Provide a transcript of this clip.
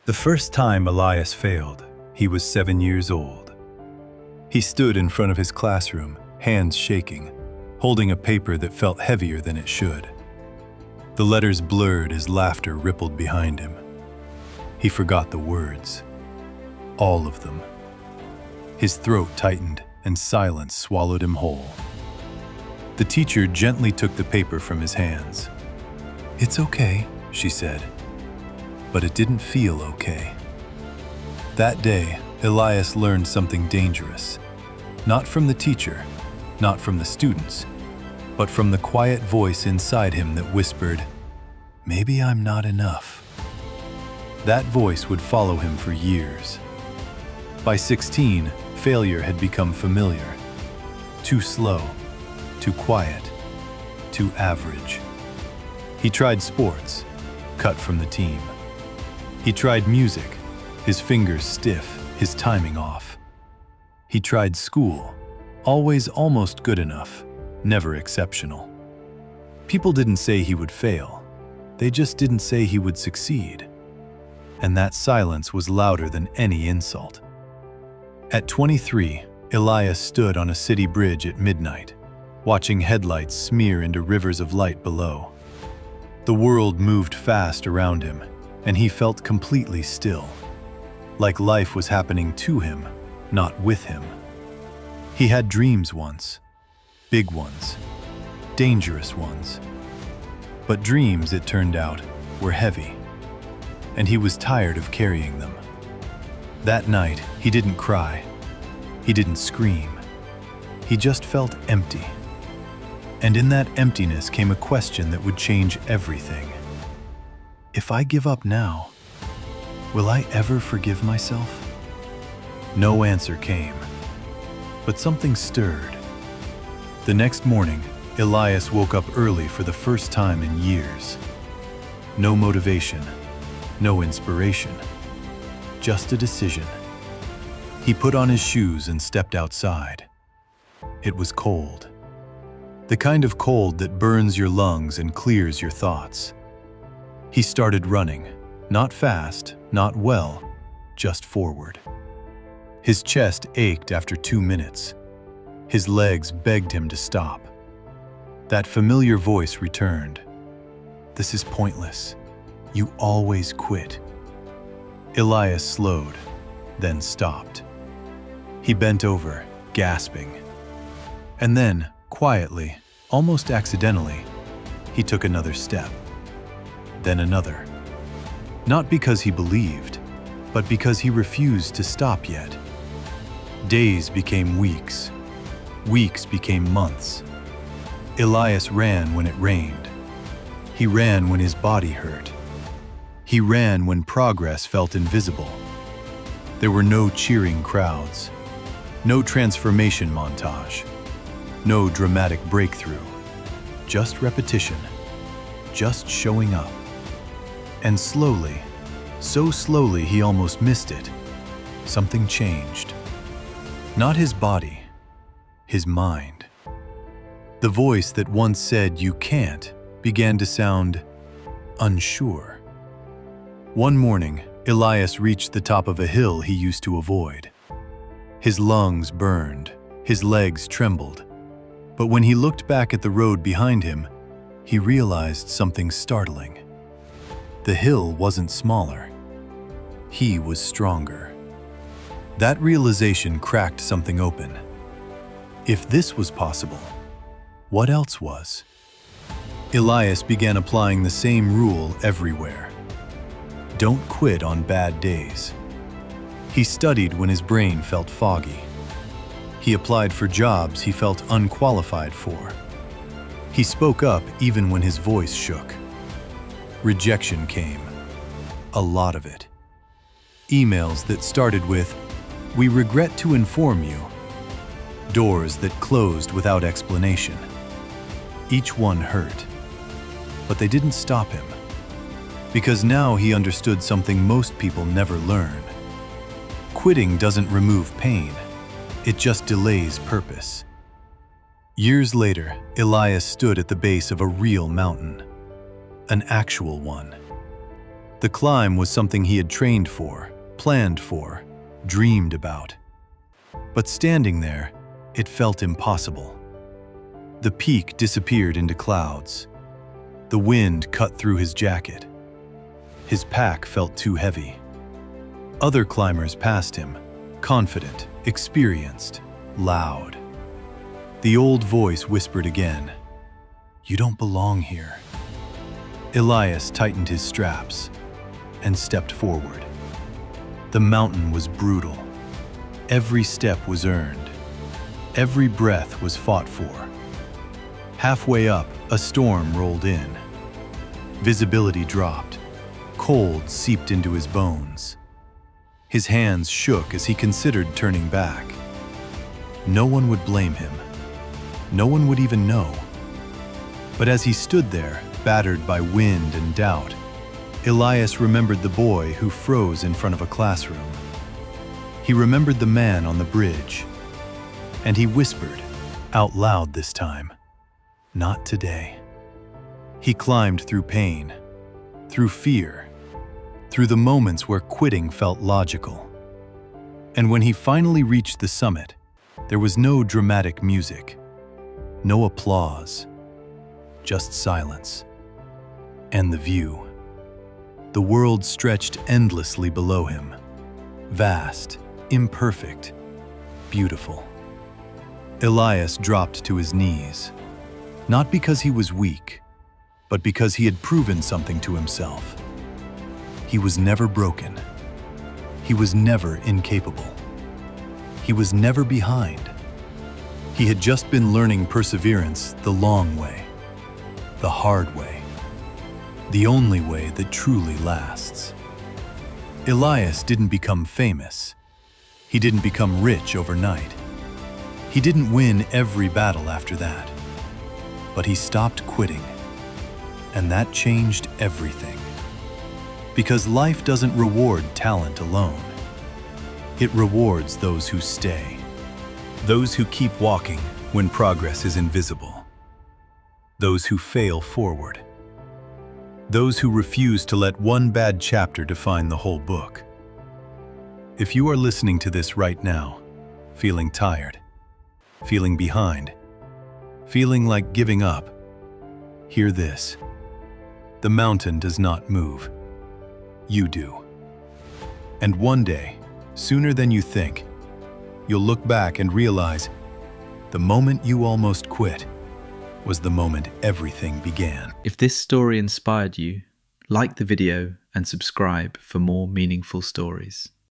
The first time Elias failed, he was 7 years old. He stood in front of his classroom, hands shaking, holding a paper that felt heavier than it should. The letters blurred as laughter rippled behind him. He forgot the words. All of them. His throat tightened and silence swallowed him whole. The teacher gently took the paper from his hands. "It's okay," she said. But it didn't feel okay. That day, Elias learned something dangerous. Not from the teacher, not from the students, but from the quiet voice inside him that whispered, "Maybe I'm not enough." That voice would follow him for years. By 16, failure had become familiar. Too slow, too quiet, too average. He tried sports, cut from the team. He tried music, his fingers stiff, his timing off. He tried school, always almost good enough, never exceptional. People didn't say he would fail. They just didn't say he would succeed. And that silence was louder than any insult. At 23, Elias stood on a city bridge at midnight, watching headlights smear into rivers of light below. The world moved fast around him, and he felt completely still, like life was happening to him, not with him. He had dreams once, big ones, dangerous ones. But dreams, it turned out, were heavy, and he was tired of carrying them. That night, he didn't cry. He didn't scream. He just felt empty. And in that emptiness came a question that would change everything. If I give up now, will I ever forgive myself? No answer came, but something stirred. The next morning, Elias woke up early for the first time in years. No motivation, no inspiration, just a decision. He put on his shoes and stepped outside. It was cold. The kind of cold that burns your lungs and clears your thoughts. He started running, not fast, not well, just forward. His chest ached after 2 minutes. His legs begged him to stop. That familiar voice returned. "This is pointless. You always quit." Elias slowed, then stopped. He bent over, gasping. And then, quietly, almost accidentally, he took another step. Then another. Not because he believed, but because he refused to stop yet. Days became weeks. Weeks became months. Elias ran when it rained. He ran when his body hurt. He ran when progress felt invisible. There were no cheering crowds, no transformation montage, no dramatic breakthrough, just repetition, just showing up. And slowly, so slowly he almost missed it, something changed. Not his body, his mind. The voice that once said "you can't" began to sound unsure. One morning, Elias reached the top of a hill he used to avoid. His lungs burned, his legs trembled. But when he looked back at the road behind him, he realized something startling. The hill wasn't smaller. He was stronger. That realization cracked something open. If this was possible, what else was? Elias began applying the same rule everywhere. Don't quit on bad days. He studied when his brain felt foggy. He applied for jobs he felt unqualified for. He spoke up even when his voice shook. Rejection came. A lot of it. Emails that started with, "We regret to inform you." Doors that closed without explanation. Each one hurt. But they didn't stop him. Because now he understood something most people never learn. Quitting doesn't remove pain. It just delays purpose. Years later, Elias stood at the base of a real mountain. An actual one. The climb was something he had trained for, planned for, dreamed about. But standing there, it felt impossible. The peak disappeared into clouds. The wind cut through his jacket. His pack felt too heavy. Other climbers passed him, confident, experienced, loud. The old voice whispered again, "You don't belong here." Elias tightened his straps and stepped forward. The mountain was brutal. Every step was earned. Every breath was fought for. Halfway up, a storm rolled in. Visibility dropped. Cold seeped into his bones. His hands shook as he considered turning back. No one would blame him. No one would even know. But as he stood there, battered by wind and doubt, Elias remembered the boy who froze in front of a classroom. He remembered the man on the bridge. And he whispered, out loud this time, "Not today." He climbed through pain, through fear, through the moments where quitting felt logical. And when he finally reached the summit, there was no dramatic music, no applause, just silence. And the view. The world stretched endlessly below him, vast, imperfect, beautiful. Elias dropped to his knees, not because he was weak, but because he had proven something to himself. He was never broken. He was never incapable. He was never behind. He had just been learning perseverance the long way, the hard way, the only way that truly lasts. Elias didn't become famous. He didn't become rich overnight. He didn't win every battle after that. But he stopped quitting. And that changed everything. Because life doesn't reward talent alone. It rewards those who stay. Those who keep walking when progress is invisible. Those who fail forward. Those who refuse to let one bad chapter define the whole book. If you are listening to this right now, feeling tired, feeling behind, feeling like giving up, hear this. The mountain does not move. You do. And one day, sooner than you think, you'll look back and realize the moment you almost quit was the moment everything began. If this story inspired you, like the video and subscribe for more meaningful stories.